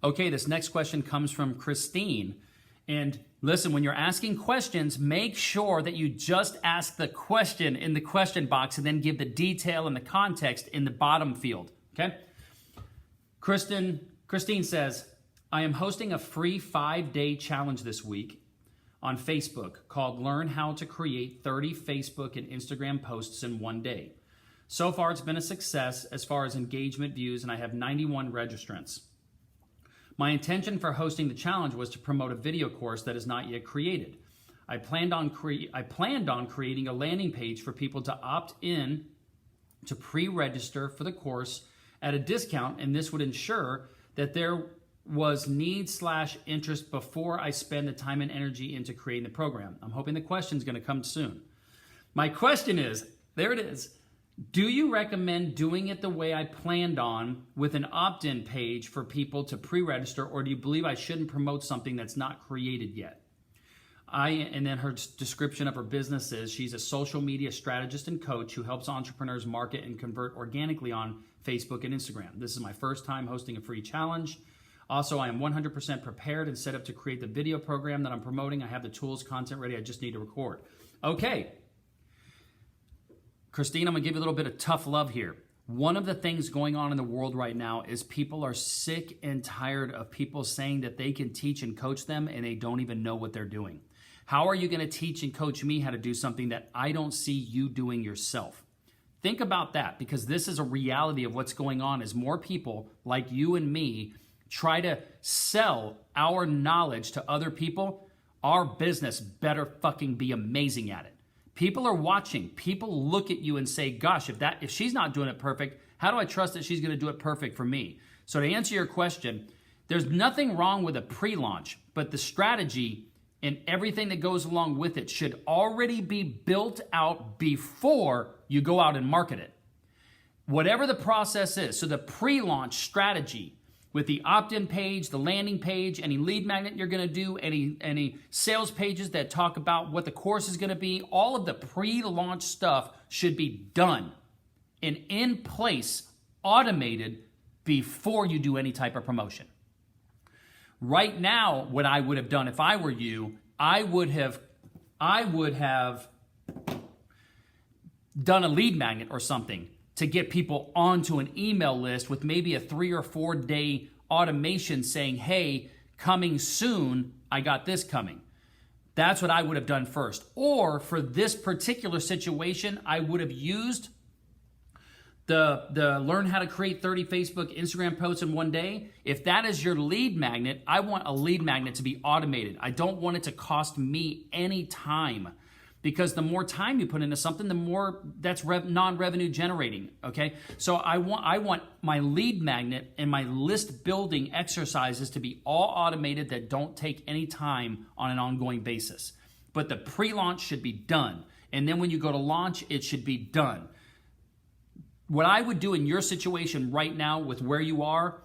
Okay, this next question comes from Kristine. And listen, when you're asking questions, make sure that you just ask the question in the question box and then give the detail and the context in the bottom field, okay? Kristine says, I am hosting a free 5-day challenge this week on Facebook called Learn How to Create 30 Facebook and Instagram Posts in 1 day. So far, it's been a success as far as engagement views, and I have 91 registrants. My intention for hosting the challenge was to promote a video course that is not yet created. I planned on creating a landing page for people to opt in to pre-register for the course at a discount, and this would ensure that there was need/interest before I spend the time and energy into creating the program. I'm hoping the question is going to come soon. My question is, there it is. Do you recommend doing it the way I planned on with an opt-in page for people to pre-register, or do you believe I shouldn't promote something that's not created yet? And then her description of her business is she's a social media strategist and coach who helps entrepreneurs market and convert organically on Facebook and Instagram. This is my first time hosting a free challenge. Also, I am 100% prepared and set up to create the video program that I'm promoting. I have the tools, content ready. I just need to record. Okay. Kristine, I'm going to give you a little bit of tough love here. One of the things going on in the world right now is people are sick and tired of people saying that they can teach and coach them and they don't even know what they're doing. How are you going to teach and coach me how to do something that I don't see you doing yourself? Think about that, because this is a reality of what's going on as more people like you and me try to sell our knowledge to other people. Our business better fucking be amazing at it. People are watching. People look at you and say, gosh, if she's not doing it perfect, how do I trust that she's going to do it perfect for me? So to answer your question, there's nothing wrong with a pre-launch, but the strategy and everything that goes along with it should already be built out before you go out and market it. Whatever the process is, so the pre-launch strategy with the opt-in page, the landing page, any lead magnet you're going to do, any sales pages that talk about what the course is going to be, all of the pre-launch stuff should be done and in place, automated before you do any type of promotion. Right now, what I would have done if I were you, I would have done a lead magnet or something to get people onto an email list with maybe a 3 or 4 day automation saying, hey, coming soon, I got this coming. That's what I would have done first. Or for this particular situation, I would have used the learn how to create 30 Facebook, Instagram posts in 1 day. If that is your lead magnet, I want a lead magnet to be automated. I don't want it to cost me any time, because the more time you put into something, the more that's non-revenue generating, okay? So I want my lead magnet and my list building exercises to be all automated that don't take any time on an ongoing basis. But the pre-launch should be done. And then when you go to launch, it should be done. What I would do in your situation right now with where you are,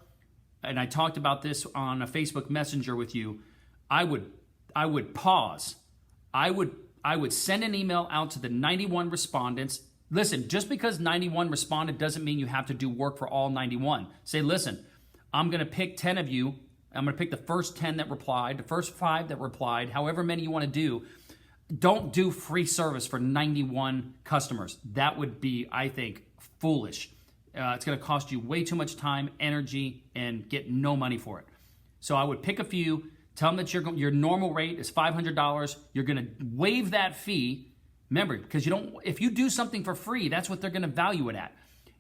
and I talked about this on a Facebook Messenger with you, I would pause. I would send an email out to the 91 respondents. Listen, just because 91 responded doesn't mean you have to do work for all 91. Say, listen, I'm going to pick 10 of you. I'm going to pick the first 10 that replied, the first 5 that replied, however many you want to do. Don't do free service for 91 customers. That would be, I think, foolish. It's going to cost you way too much time, energy, and get no money for it. So I would pick a few. Tell them that your normal rate is $500. You're going to waive that fee. Remember, because if you do something for free, that's what they're going to value it at.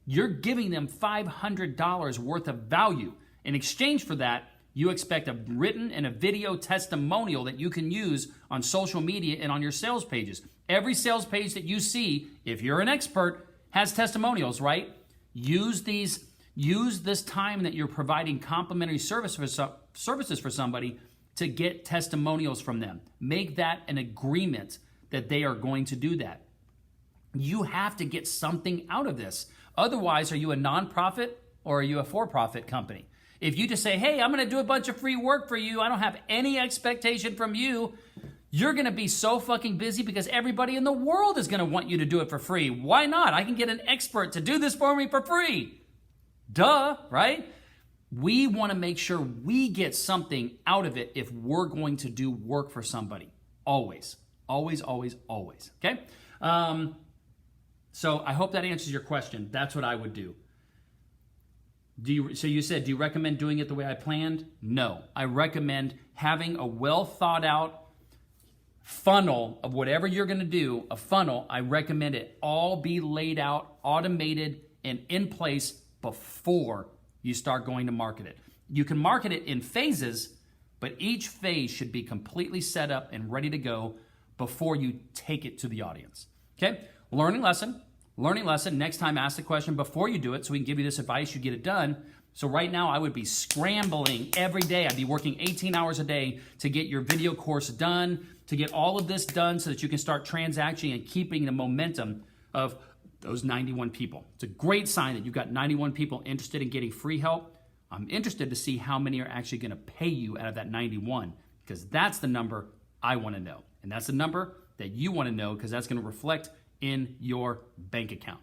You're giving them $500 worth of value. In exchange for that, you expect a written and a video testimonial that you can use on social media and on your sales pages. Every sales page that you see, if you're an expert, has testimonials, right? Use this time that you're providing complimentary services for somebody to get testimonials from them. Make that an agreement that they are going to do that. You have to get something out of this. Otherwise, are you a nonprofit or are you a for-profit company? If you just say, hey, I'm going to do a bunch of free work for you, I don't have any expectation from you, you're going to be so fucking busy because everybody in the world is going to want you to do it for free. Why not? I can get an expert to do this for me for free. Duh, right? We want to make sure we get something out of it if we're going to do work for somebody. Always, always, always, always. Okay? So I hope that answers your question. That's what I would do. So you said, do you recommend doing it the way I planned? No. I recommend having a well thought out funnel of whatever you're going to do, a funnel. I recommend it all be laid out, automated, and in place before you start going to market it. You can market it in phases, but each phase should be completely set up and ready to go before you take it to the audience. Okay? Learning lesson. Next time, ask the question before you do it so we can give you this advice, you get it done. So right now, I would be scrambling every day. I'd be working 18 hours a day to get your video course done, to get all of this done so that you can start transacting and keeping the momentum of those 91 people. It's a great sign that you've got 91 people interested in getting free help. I'm interested to see how many are actually going to pay you out of that 91, because that's the number I want to know. And that's the number that you want to know, because that's going to reflect in your bank account.